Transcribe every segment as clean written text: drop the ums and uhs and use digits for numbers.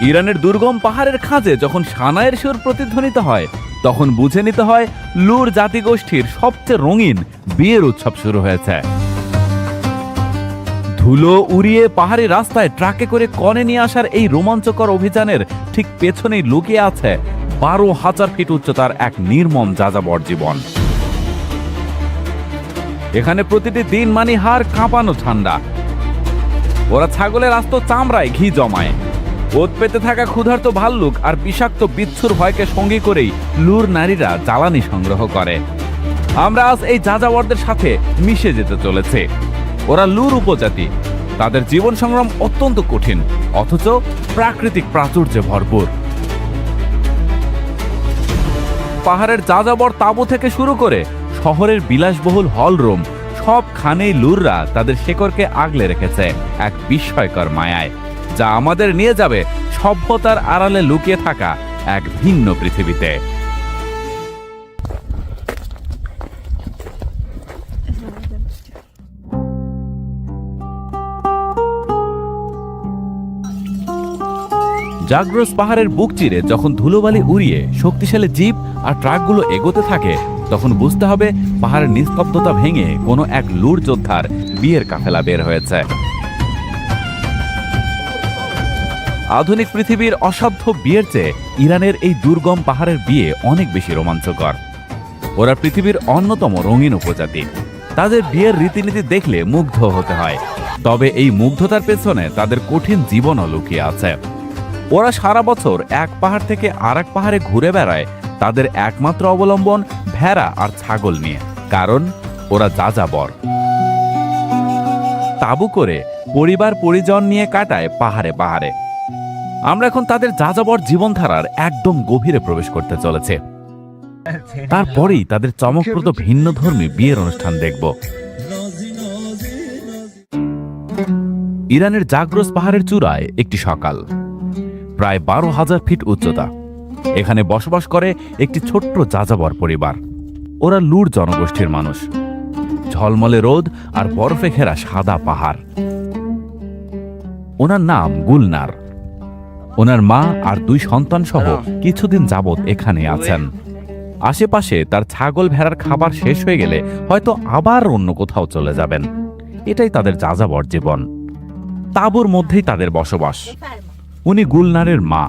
ইরানের দুর্গম পাহাড়ের খাঁজে যখন সানায়ের সুর প্রতিধ্বনিত হয়, তখন বুঝে নিতে হয় লুর জাতিগোষ্ঠীর সবচেয়ে রঙিন বিয়ের উৎসব শুরু হয়েছে। ধুলো উড়িয়ে পাহাড়ি রাস্তায় ট্রাকে করে কনে নিয়ে আসার এই রোমাঞ্চকর অভিযানের ঠিক পেছনেই লুকিয়ে আছে 12,000 ফিট উচ্চতার এক নির্মম যাযাবর জীবন। এখানে প্রতিটি দিন মানে হাড় কাঁপানো ঠান্ডা। ওরা ছাগলের আস্ত চামড়ায় ঘি জমায়। ওত পেতে থাকা ক্ষুধার্ত ভাল্লুক আর বিষাক্ত বিচ্ছুর ভয়কে সঙ্গী করেই লুর নারীরা জ্বালানি সংগ্রহ করে। আমরা আজ এই যাযাবরদের সাথে মিশে যেতে চলেছে। ওরা লুর উপজাতি। তাদের জীবন সংগ্রাম অত্যন্ত কঠিন, অথচ প্রাকৃতিক প্রাচুর্যে ভরপুর। পাহাড়ের যাযাবর তাঁবু থেকে শুরু করে শহরের বিলাসবহুল হলরুম, সবখানেই লুররা তাদের শেকড়কে আগলে রেখেছে এক বিস্ময়কর মায়ায়, যা আমাদের নিয়ে যাবে সভ্যতার আড়ালে লুকিয়ে থাকা এক ভিন্ন পৃথিবীতে। জাগ্রস পাহাড়ের বুক চিরে যখন ধুলোবালি উড়িয়ে শক্তিশালী জিপ আর ট্রাকগুলো এগোতে থাকে, তখন বুঝতে হবে পাহাড়ের নিস্তব্ধতা ভেঙে কোনো এক লুর যোদ্ধার বিয়ের কাফেলা বের হয়েছে। আধুনিক পৃথিবীর অসাধ্য বিয়ের চেয়ে ইরানের এই দুর্গম পাহাড়ের বিয়ে অনেক বেশি রোমাঞ্চকর। ওরা পৃথিবীর অন্যতম রঙিন উপজাতি। তাদের বিয়ের রীতিনীতি দেখলে মুগ্ধ হতে হয়, তবে এই মুগ্ধতার পেছনে তাদের কঠিন জীবনও লুকিয়ে আছে। ওরা সারা বছর এক পাহাড় থেকে আরেক পাহাড়ে ঘুরে বেড়ায় তাদের একমাত্র অবলম্বন ভেড়া আর ছাগল নিয়ে, কারণ ওরা যাযাবর। তাঁবু করে পরিবার পরিজন নিয়ে কাটায় পাহাড়ে পাহাড়ে। আমরা এখন তাদের যাযাবর জীবনধারার একদম গভীরে প্রবেশ করতে চলেছে। তারপরেই তাদের চমকপ্রদ ভিন্নধর্মী বিয়ের অনুষ্ঠান দেখব। ইরানের জাগ্রস পাহাড়ের চূড়ায় একটি সকাল, প্রায় 12,000 ফিট উচ্চতা। এখানে বসবাস করে একটি ছোট্ট যাযাবর পরিবার। ওরা লুর জনগোষ্ঠীর মানুষ। ঝলমলে রোদ আর বরফে ঘেরা সাদা পাহাড়। ওনার নাম গুলনার। ওনার মা আর 2 সন্তান সহ কিছুদিন যাবৎ এখানে আছেন। আশেপাশে তার ছাগল ভেড়ার খাবার শেষ হয়ে গেলে হয়তো আবার অন্য কোথাও চলে যাবেন। এটাই তাদের যাযাবর জীবন। তাঁবুর মধ্যেই তাদের বসবাস। উনি গুলনারের মা।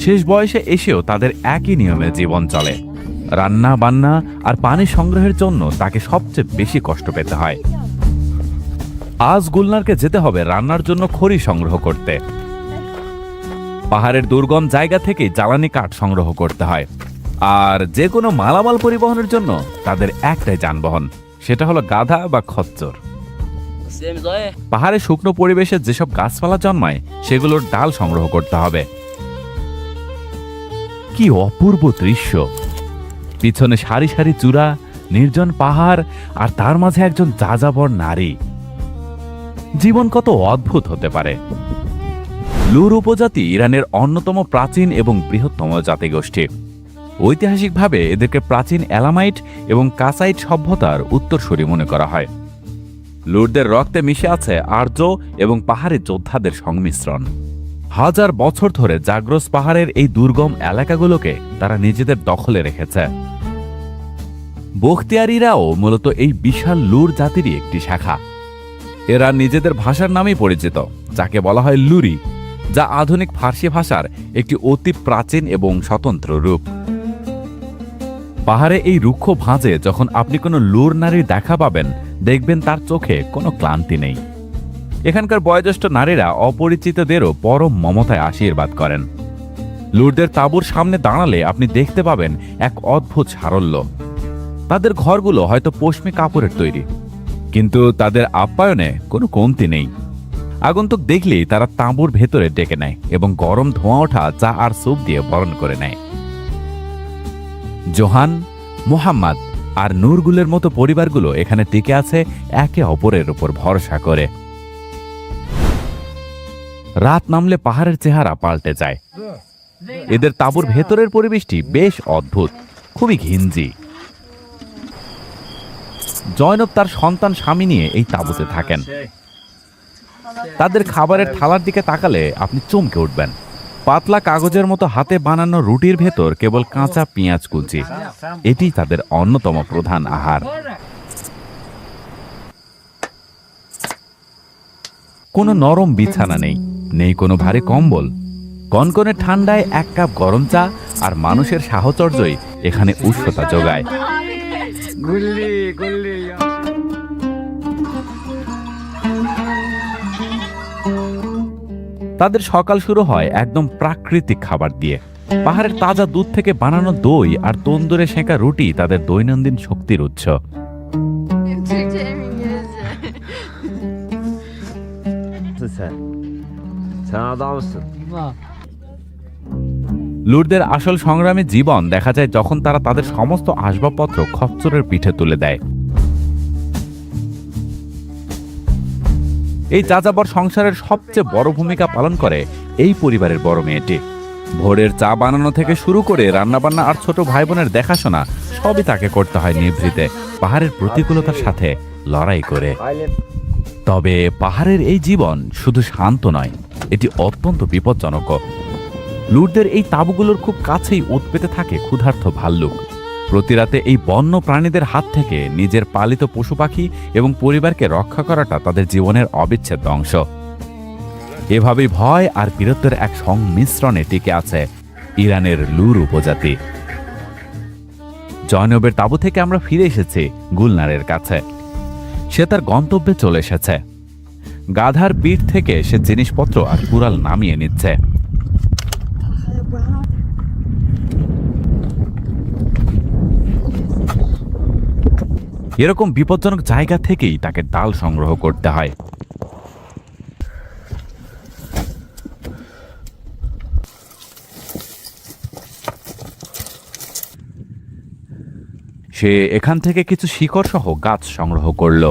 শেষ বয়সে এসেও তাদের একই নিয়মে জীবন চলে। রান্না বান্না আর পানি সংগ্রহের জন্য তাকে সবচেয়ে বেশি কষ্ট পেতে হয়। আজ গুলনারকে যেতে হবে রান্নার জন্য খড়ি সংগ্রহ করতে। পাহাড়ের দুর্গম জায়গা থেকে জ্বালানি কাঠ সংগ্রহ করতে হয়। আর যে কোনো মালামাল পরিবহনের জন্য তাদের একটাই যানবাহন, সেটা হলো গাধা বা খচ্চর। পাহাড়ে শুকনো পরিবেশে যেসব গাছপালা জন্মায় সেগুলোর ডাল সংগ্রহ করতে হবে। কি অপূর্ব দৃশ্য! পিছনে সারি সারি চূড়া, নির্জন পাহাড়, আর তার মাঝে একজন যাযাবর নারী। জীবন কত অদ্ভুত হতে পারে। লুর উপজাতি ইরানের অন্যতম প্রাচীন এবং বৃহত্তম জাতিগোষ্ঠী। ঐতিহাসিকভাবে এদেরকে প্রাচীন এলামাইট এবং কাসাইট সভ্যতার উত্তরসূরি মনে করা হয়। লুরদের রক্তে মিশে আছে আর্য এবং পাহাড়ি যোদ্ধাদের সংমিশ্রণ। হাজার বছর ধরে জাগ্রস পাহাড়ের এই দুর্গম এলাকাগুলোকে তারা নিজেদের দখলে রেখেছে। বখতিয়ারিরাও মূলত এই বিশাল লুর জাতিরই একটি শাখা। এরা নিজেদের ভাষার নামেই পরিচিত, যাকে বলা হয় লুরি, যা আধুনিক ফার্সি ভাষার একটি অতি প্রাচীন এবং স্বতন্ত্র রূপ। পাহাড়ে এই রুক্ষ ভাঁজে যখন আপনি কোনো লুর নারীর দেখা পাবেন, দেখবেন তার চোখে কোনো ক্লান্তি নেই। এখানকার বয়োজ্যেষ্ঠ নারীরা অপরিচিতদেরও পরম মমতায় আশীর্বাদ করেন। লুরদের তাঁবুর সামনে দাঁড়ালে আপনি দেখতে পাবেন এক অদ্ভুত সারল্য। তাদের ঘরগুলো হয়তো পশমি কাপড়ের তৈরি, কিন্তু তাদের আপ্যায়নে কোনো কমতি নেই। আগন্তুক দেখলেই তারা তাঁবুর ভেতরে ডেকে নেয় এবং গরম ধোঁয়া ওঠা চা আর স্যুপ দিয়ে বরণ করে নেয়। জোহান, মোহাম্মদ আর নূরগুলের মতো পরিবারগুলো এখানে টিকে আছে একে অপরের উপর ভরসা করে। রাত নামলে পাহাড়ের চেহারা পাল্টে যায়। এদের তাঁবুর ভেতরের পরিবেশটি বেশ অদ্ভুত, খুবই ঘিঞ্জি। জয়নব তার সন্তান স্বামী নিয়ে এই তাঁবুতে থাকেন। তাদের খাবারের থালার দিকে তাকালে আপনি চমকে উঠবেন। পাতলা কাগজের মতো হাতে বানানো রুটির ভেতর কেবল কাঁচা পেঁয়াজ কুচি। এটি তাদের অন্যতম প্রধান আহার। কোনো নরম বিছানা নেই, নেই কোনো ভারী কম্বল। কনকনে ঠান্ডায় এক কাপ গরম চা আর মানুষের সাহচর্যই এখানে উষ্ণতা যোগায়। তাদের সকাল শুরু হয় একদম প্রাকৃতিক খাবার দিয়ে। পাহাড়ের তাজা দুধ থেকে বানানো দই আর তন্দুরে সেঁকা রুটি তাদের দৈনন্দিন শক্তির উৎস। লুরদের আসল সংগ্রামী জীবন দেখা যায় যখন তারা তাদের সমস্ত আসবাবপত্র খচ্চরের পিঠে তুলে দেয়। এই যাযাবর সংসারের সবচেয়ে বড় ভূমিকা পালন করে এই পরিবারের বড় মেয়েটি। ভোরের চা বানানো থেকে শুরু করে রান্নাবান্না আর ছোট ভাই বোনের দেখাশোনা সবই তাকে করতে হয় নিভৃতে, পাহাড়ের প্রতিকূলতার সাথে লড়াই করে। তবে পাহাড়ের এই জীবন শুধু শান্ত নয়, এটি অত্যন্ত বিপজ্জনক। লুরদের এই তাঁবুগুলোর খুব কাছেই ওত পেতে থাকে ক্ষুধার্ত ভাল্লুক। প্রতিরাতে এই বন্য প্রাণীদের হাত থেকে নিজের পালিত পশু পাখি এবং পরিবারকে রক্ষা করাটা তাদের জীবনের অবিচ্ছেদ্য অংশ। এভাবেই ভয় আর বীরত্বের এক সংমিশ্রণে টিকে আছে ইরানের লুর উপজাতি। জয়নবের তাঁবু থেকে আমরা ফিরে এসেছি গুলনারের কাছে। সে তার গন্তব্যে চলে এসেছে। গাধার পিঠ থেকে সে জিনিসপত্র আর কুড়াল নামিয়ে নিচ্ছে। এরকম বিপজ্জনক জায়গা থেকেই তাকে ডাল সংগ্রহ করতে হয়। সে এখান থেকে কিছু শিকড় সহ গাছ সংগ্রহ করলো।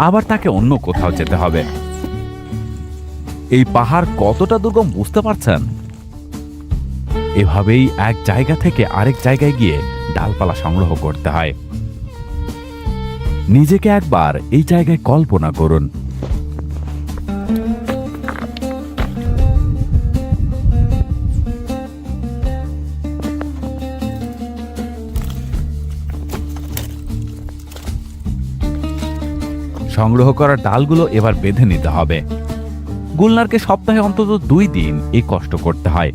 আবার তাকে অন্য কোথাও যেতে হবে। এই পাহাড় কতটা দুর্গম বুঝতে পারছেন? এভাবেই এক জায়গা থেকে আরেক জায়গায় গিয়ে ডালপালা সংগ্রহ করতে হয়। নিজেকে একবার এই জায়গায় কল্পনা করুন। সংগ্রহ করা ডালগুলো এবার বেঁধে নিতে হবে। গুলনারকে সপ্তাহে অন্তত 2 দিন এই কষ্ট করতে হয়।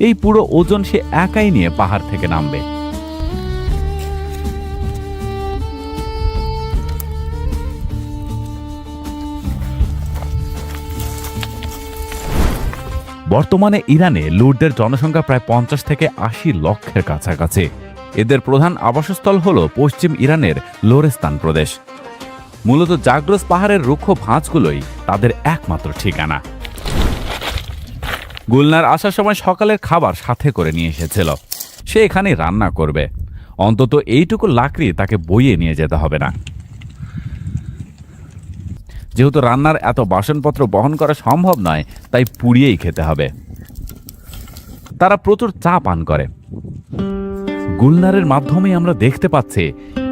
এই পুরো ওজন সে একাই নিয়ে পাহাড় থেকে নামবে। বর্তমানে ইরানে লুরদের জনসংখ্যা প্রায় 50 থেকে 80 লক্ষের কাছাকাছি। এদের প্রধান আবাসস্থল হল পশ্চিম ইরানের লোরেস্তান প্রদেশ। মূলত জাগ্রস পাহাড়ের রুক্ষ ভাঁজগুলোই তাদের একমাত্র ঠিকানা। গুলনার আসার সময় সকালের খাবার সাথে করে নিয়ে এসেছিল। সে এখানেই রান্না করবে। অন্তত এইটুকু লাকড়ি তাকে বইয়ে নিয়ে যেতে হবে না। যেহেতু রান্নার এত বাসনপত্র বহন করা সম্ভব নয়, তাই পুড়িয়েই খেতে হবে। তারা প্রচুর চা পান করে। গুলনারের মাধ্যমে আমরা দেখতে পাচ্ছি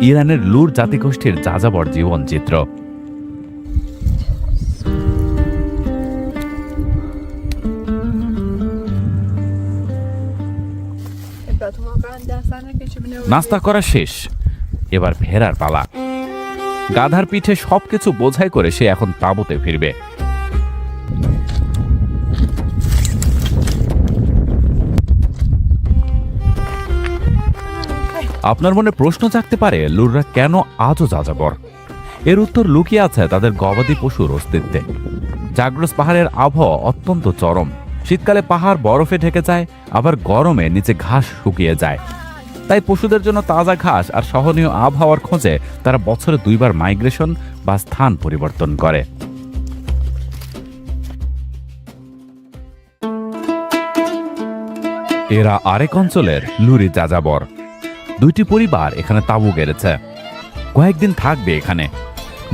ইরানের লুর জাতিগোষ্ঠীর যাযাবর জীবনচিত্র। নাস্তা করা শেষ, এবার ফেরার পালা। গাধার পিঠে সবকিছু বোঝাই করে সে এখন তাঁবুতে ফিরবে। আপনার মনে প্রশ্ন জাগতে পারে, লুররা কেন আজও যাযাবর? এর উত্তর লুকিয়ে আছে তাদের গবাদি পশুর অস্তিত্বে। জাগ্রস পাহাড়ের আবহাওয়া অত্যন্ত চরম। শীতকালে পাহাড় বরফে ঢেকে যায়, আবার গরমে নিচে ঘাস শুকিয়ে যায়। তাই পশুদের জন্য তাজা ঘাস আর সহনীয় আবহাওয়ার খোঁজে তারা বছরে 2 বার মাইগ্রেশন বা স্থান পরিবর্তন করে। এরা আরেক অঞ্চলের লুরি যাযাবর। 2টি পরিবার এখানে তাঁবু গেড়েছে। কয়েকদিন থাকবে এখানে।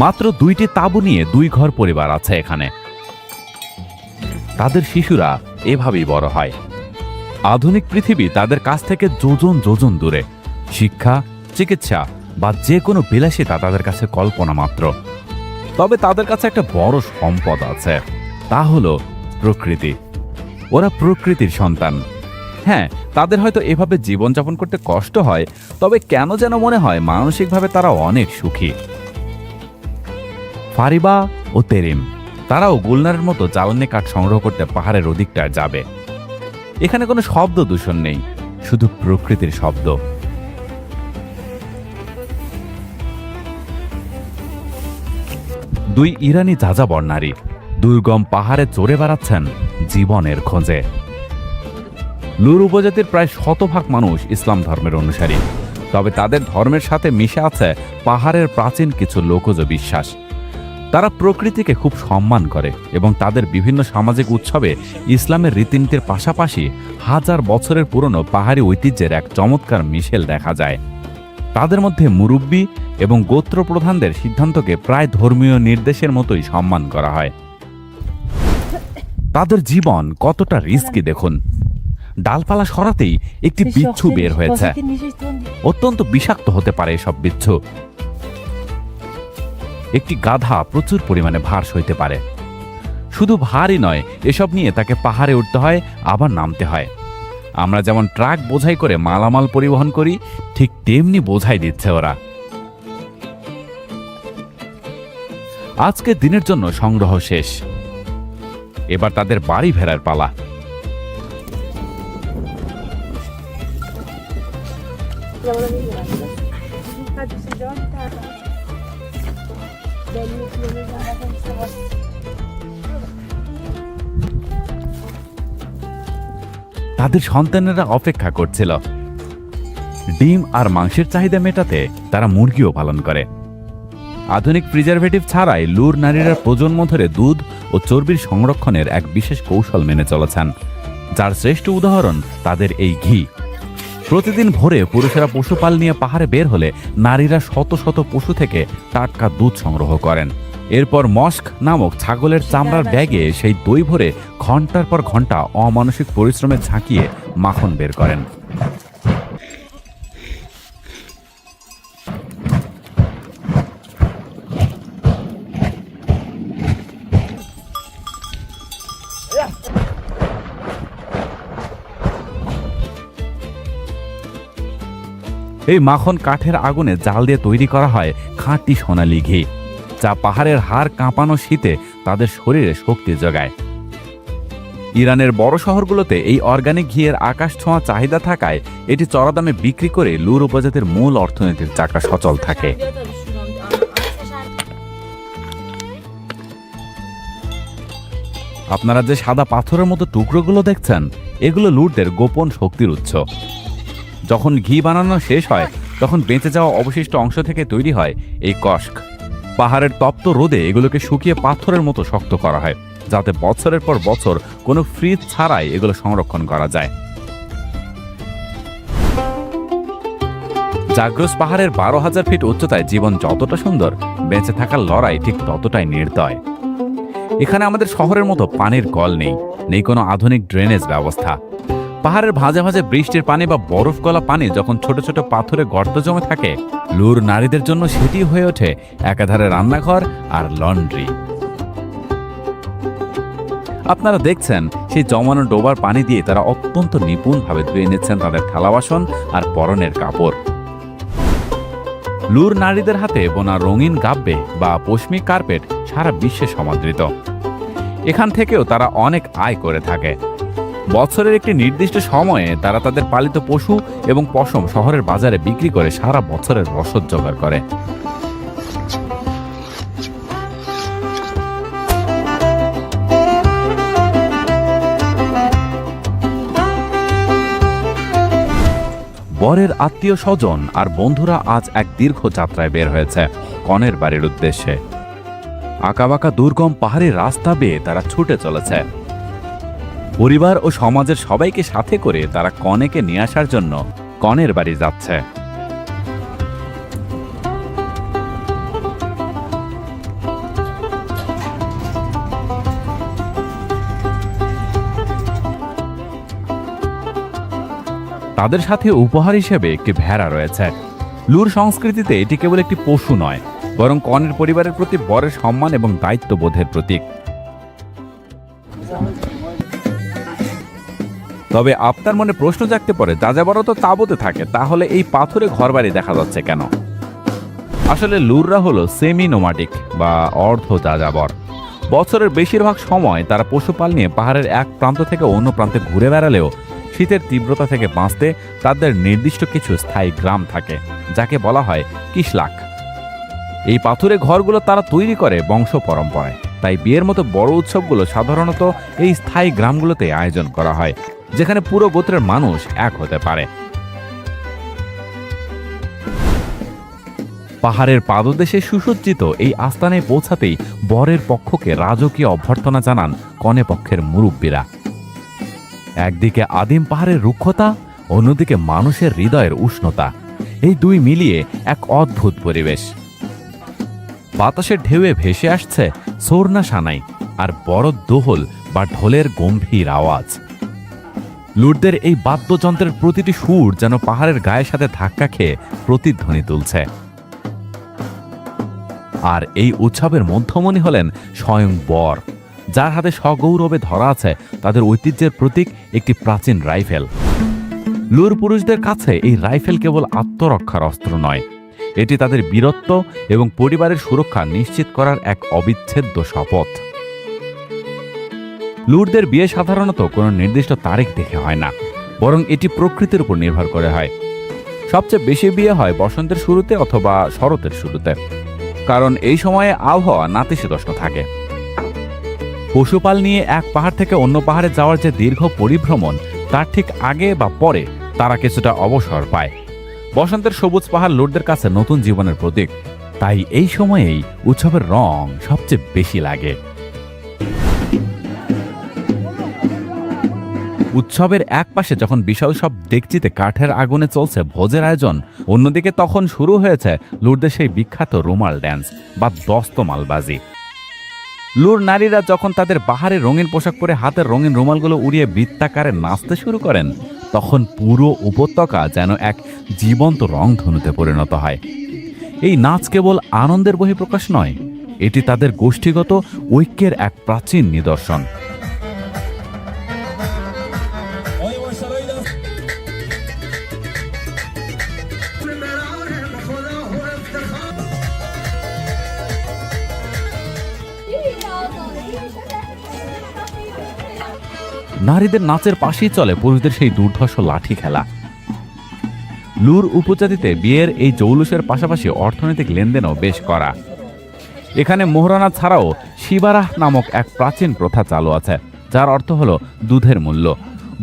মাত্র 2টি তাঁবু নিয়ে 2 ঘর পরিবার আছে এখানে। তাদের শিশুরা এভাবেই বড় হয়। আধুনিক পৃথিবী তাদের কাছ থেকে যোজন যোজন দূরে। শিক্ষা, চিকিৎসা, বা যে কোনো বিলাসিতা তাদের কাছে কল্পনা মাত্র। তবে তাদের কাছে একটা বড় সম্পদ আছে, তা হলো প্রকৃতি। ওরা প্রকৃতির সন্তান। হ্যাঁ, তাদের হয়তো এভাবে জীবনযাপন করতে কষ্ট হয়, তবে কেন যেন মনে হয় মানসিকভাবে তারা অনেক সুখী। ফারিবা ও তেরিম তারাও গুলনারের মতো জ্বালানি কাঠ সংগ্রহ করতে পাহাড়ের ওদিকটায় যাবে। এখানে কোনো শব্দ দূষণ নেই, শুধু প্রকৃতির শব্দ। দুই ইরানি যাযাবর নারী দুর্গম পাহাড়ে চড়ে বেড়াচ্ছেন জীবনের খোঁজে। লুর উপজাতির প্রায় 100% মানুষ ইসলাম ধর্মের অনুসারী, তবে তাদের ধর্মের সাথে মিশে আছে পাহাড়ের প্রাচীন কিছু লোকজ বিশ্বাস। তারা প্রকৃতিকে খুব সম্মান করে এবং তাদের বিভিন্ন সামাজিক উৎসবে ইসলামের রীতিনীতির পাশাপাশি হাজার বছরের পুরনো পাহাড়ি ঐতিহ্যের এক চমৎকার মিশেল দেখা যায়। তাদের মধ্যে মুরব্বী এবং গোত্র প্রধানদের সিদ্ধান্তকে প্রায় ধর্মীয় নির্দেশের মতোই সম্মান করা হয়। তাদের জীবন কতটা রিস্কি দেখুন। ডালপালা সরাতেই একটি বিচ্ছু বের হয়েছে। অত্যন্ত বিষাক্ত হতে পারে এসব বিচ্ছু। একটি গাধা প্রচুর পরিমাণে ভার সইতে পারে। শুধু ভারই নয়, এসব নিয়ে তাকে পাহাড়ে উঠতে হয়, আবার নামতে হয়। আমরা যেমন ট্রাক বোঝাই করে মালামাল পরিবহন করি, ঠিক তেমনি বোঝাই দিচ্ছে ওরা। আজকে দিনের জন্য সংগ্রহ শেষ। এবার তাদের বাড়ি ফেরার পালা। তাদের সন্তানেরা অপেক্ষা করছিল। ডিম আর মাংসের চাহিদা মেটাতে তারা মুরগিও পালন করে। আধুনিক প্রিজারভেটিভ ছাড়াই লুর নারীরা প্রজন্ম ধরে দুধ ও চর্বির সংরক্ষণের এক বিশেষ কৌশল মেনে চলেছেন, যার শ্রেষ্ঠ উদাহরণ তাদের এই ঘি। প্রতিদিন ভোরে পুরুষেরা পশুপাল নিয়ে পাহাড়ে বের হলে নারীরা শত শত পশু থেকে টাটকা দুধ সংগ্রহ করেন। এরপর মস্ক নামক ছাগলের চামড়ার ব্যাগে সেই দই ভরে ঘন্টার পর ঘন্টা অমানসিক পরিশ্রমে ঝাঁকিয়ে মাখন বের করেন। এই মাখন কাঠের আগুনে জাল দিয়ে তৈরি করা হয় খাঁটি সোনালী ঘি, যা পাহাড়ের হাড় কাঁপানো শীতে তাদের শরীরে শক্তি যোগায়। ইরানের বড় শহরগুলোতে এই অর্গানিক ঘিয়ের আকাশ ছোঁয়া চাহিদা থাকায় এটি চড়া দামে বিক্রি করে লুর উপজাতির মূল অর্থনীতির চাকা সচল থাকে। আপনারা যে সাদা পাথরের মতো টুকরোগুলো দেখছেন, এগুলো লুরদের গোপন শক্তির উৎস। যখন ঘি বানানো শেষ হয়, তখন বেঁচে যাওয়া অবশিষ্ট অংশ থেকে তৈরি হয় এই কষ্ক। পাহাড়ের তপ্ত রোদে এগুলোকে শুকিয়ে পাথরের মতো শক্ত করা হয়, যাতে বছরের পর বছর কোনো ফ্রিজ ছাড়াই এগুলো সংরক্ষণ করা যায়। জাগ্রস পাহাড়ের 12,000 ফিট উচ্চতায় জীবন যতটা সুন্দর, বেঁচে থাকার লড়াই ঠিক ততটাই নির্দয়। এখানে আমাদের শহরের মতো পানির কল নেই কোনো আধুনিক ড্রেনেজ ব্যবস্থা। পাহাড়ের ভাঁজে ভাঁজে বৃষ্টির পানি বা বরফ গলা পানি যখন ছোট ছোট পাথরে গর্ত জমে থাকে, লুর নারীদের জন্য সেটি হয়ে ওঠে একাধারে রান্নাঘর আর লন্ড্রি। আপনারা দেখছেন সেই জমানো ডোবার পানি দিয়ে তারা অত্যন্ত নিপুণভাবে ধুয়ে নিচ্ছেন তাদের থালা বাসন আর পরনের কাপড়। লুর নারীদের হাতে বোনা রঙিন গাব্বে বা পশমি কার্পেট সারা বিশ্বে সমাদৃত। এখান থেকেও তারা অনেক আয় করে থাকে। বছরের একটি নির্দিষ্ট সময়ে তারা তাদের পালিত পশু এবং পশম শহরের বাজারে বিক্রি করে সারা বছরের রসদ জোগাড় করে। বরের আত্মীয় স্বজন আর বন্ধুরা আজ এক দীর্ঘ যাত্রায় বের হয়েছে কনের বাড়ির উদ্দেশ্যে। আঁকাবাঁকা দুর্গম পাহাড়ি রাস্তা বেয়ে তারা ছুটে চলেছে। পরিবার ও সমাজের সবাইকে সাথে করে তারা কনেকে নিয়ে আসার জন্য কনের বাড়ি যাচ্ছে। তাদের সাথে উপহার হিসেবে একটি ভেড়া রয়েছে। লুর সংস্কৃতিতে এটি কেবল একটি পশু নয়, বরং কনের পরিবারের প্রতি বরের সম্মান এবং দায়িত্ববোধের প্রতীক। তবে আপনার মনে প্রশ্ন জাগতে পারে, যাযাবরও তো তাঁবুতে থাকে, তাহলে এই পাথরে ঘরবাড়ি দেখা যাচ্ছে কেন? আসলে লুররা হলো সেমি নোমাডিক বা অর্ধ যাযাবর। বছরের বেশিরভাগ সময় তারা পশুপাল নিয়ে পাহাড়ের এক প্রান্ত থেকে অন্য প্রান্তে ঘুরে বেড়ালেও শীতের তীব্রতা থেকে বাঁচতে তাদের নির্দিষ্ট কিছু স্থায়ী গ্রাম থাকে, যাকে বলা হয় কিশলাক। এই পাথুরে ঘরগুলো তারা তৈরি করে বংশ পরম্পরায়। তাই বিয়ের মতো বড় উৎসবগুলো সাধারণত এই স্থায়ী গ্রামগুলোতে আয়োজন করা হয়, যেখানে পুরো গোত্রের মানুষ এক হতে পারে। পাহাড়ের পাদদেশে সুসজ্জিত এই আস্তানায় পৌঁছাতেই বরের পক্ষকে রাজকীয় অভ্যর্থনা জানান কনে পক্ষের মুরব্বীরা। একদিকে আদিম পাহাড়ের রুক্ষতা, অন্যদিকে মানুষের হৃদয়ের উষ্ণতা, এই দুই মিলিয়ে এক অদ্ভুত পরিবেশ। বাতাসের ঢেউয়ে ভেসে আসছে সোরনা সানাই আর বড় দোহল বা ঢোলের গম্ভীর আওয়াজ। লুটদের এই বাদ্যযন্ত্রের প্রতিটি সুর যেন পাহাড়ের গায়ের সাথে ধাক্কা খেয়ে প্রতিধ্বনি তুলছে। আর এই উৎসবের মধ্যমণি হলেন স্বয়ং বর, যার হাতে সগৌরবে ধরা আছে তাদের ঐতিহ্যের প্রতীক একটি প্রাচীন রাইফেল। লুর পুরুষদের কাছে এই রাইফেল কেবল আত্মরক্ষার অস্ত্র নয়, এটি তাদের বীরত্ব এবং পরিবারের সুরক্ষা নিশ্চিত করার এক অবিচ্ছেদ্য শপথ। লুরদের বিয়ে সাধারণত কোনো নির্দিষ্ট তারিখ দেখে হয় না, বরং এটি প্রকৃতির উপর নির্ভর করে হয়। সবচেয়ে বেশি বিয়ে হয় বসন্তের শুরুতে অথবা শরতের শুরুতে, কারণ এই সময়ে আবহাওয়া নাতিশীতোষ্ণ থাকে। পশুপাল নিয়ে এক পাহাড় থেকে অন্য পাহাড়ে যাওয়ার যে দীর্ঘ পরিভ্রমণ, তার ঠিক আগে বা পরে তারা কিছুটা অবসর পায়। বসন্তের সবুজ পাহাড় লুটদের কাছে নতুন জীবনের প্রতীক, তাই এই সময়েই উৎসবের রং সবচেয়ে বেশি লাগে। উৎসবের এক পাশে যখন বিশাল সব ডেকচিতে কাঠের আগুনে চলছে ভোজের আয়োজন, অন্যদিকে তখন শুরু হয়েছে লুরদের সেই বিখ্যাত রুমাল ড্যান্স বা দস্তমালবাজি। লুর নারীরা যখন তাদের বাহারে রঙিন পোশাক পরে হাতের রঙিন রুমালগুলো উড়িয়ে বৃত্তাকারে নাচতে শুরু করেন, তখন পুরো উপত্যকা যেন এক জীবন্ত রংধনুতে পরিণত হয়। এই নাচ কেবল আনন্দের বহিঃপ্রকাশ নয়, এটি তাদের গোষ্ঠীগত ঐক্যের এক প্রাচীন নিদর্শন। নারীদের নাচের পাশেই চলে পুরুষদের সেই দুর্ধর্ষ লাঠি খেলা। লুর উপজাতিতে বিয়ের এই জৌলুসের পাশাপাশি অর্থনৈতিক লেনদেনও বেশ করা। এখানে মোহরানা ছাড়াও শিবারাহ নামক এক প্রাচীন প্রথা চালু আছে, যার অর্থ হলো দুধের মূল্য।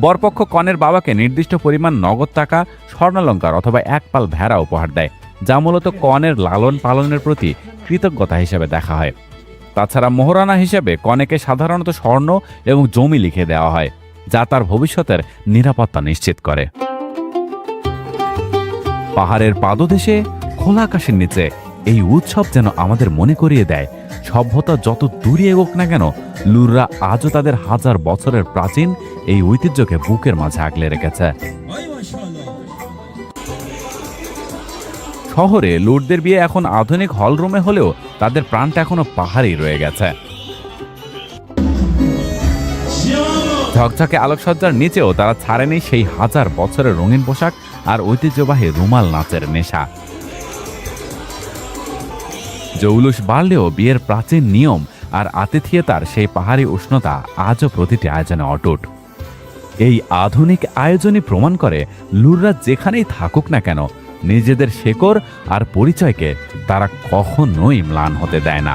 বরপক্ষ কনের বাবাকে নির্দিষ্ট পরিমাণ নগদ টাকা, স্বর্ণালঙ্কার অথবা এক পাল ভেড়া উপহার দেয়, যা মূলত কনের লালন পালনের প্রতি কৃতজ্ঞতা হিসেবে দেখা হয়। তাছাড়া মোহরানা হিসেবে কনেকে সাধারণত স্বর্ণ এবং জমি লিখে দেওয়া হয়, যা তার ভবিষ্যতের নিরাপত্তা নিশ্চিত করে। পাহাড়ের পাদদেশে খোলা আকাশের নিচে এই উৎসব যেন আমাদের মনে করিয়ে দেয়, সভ্যতা যত দূরে এগোক না কেন, লুররা আজও তাদের হাজার বছরের প্রাচীন এই ঐতিহ্যকে বুকের মাঝে আগলে রেখেছে। শহরে লুটদের বিয়ে এখন আধুনিক হলরুমে হলেও তাদের প্রাণটা এখনো পাহাড়েই রয়ে গেছে। ঝকঝকে আলোকসজ্জার নিচেও তারা ছাড়েনি সেই হাজার বছরের রঙিন পোশাক আর ঐতিহ্যবাহী রুমাল নাচের নেশা। জৌলুস বাড়লেও বিয়ের প্রাচীন নিয়ম আর আতিথিয়তার সেই পাহাড়ি উষ্ণতা আজও প্রতিটি আয়োজনে অটুট। এই আধুনিক আয়োজনই প্রমাণ করে লুররা যেখানেই থাকুক না কেন, নিজেদের শেকড় আর পরিচয়কে তারা কখনোই ম্লান হতে দেয় না।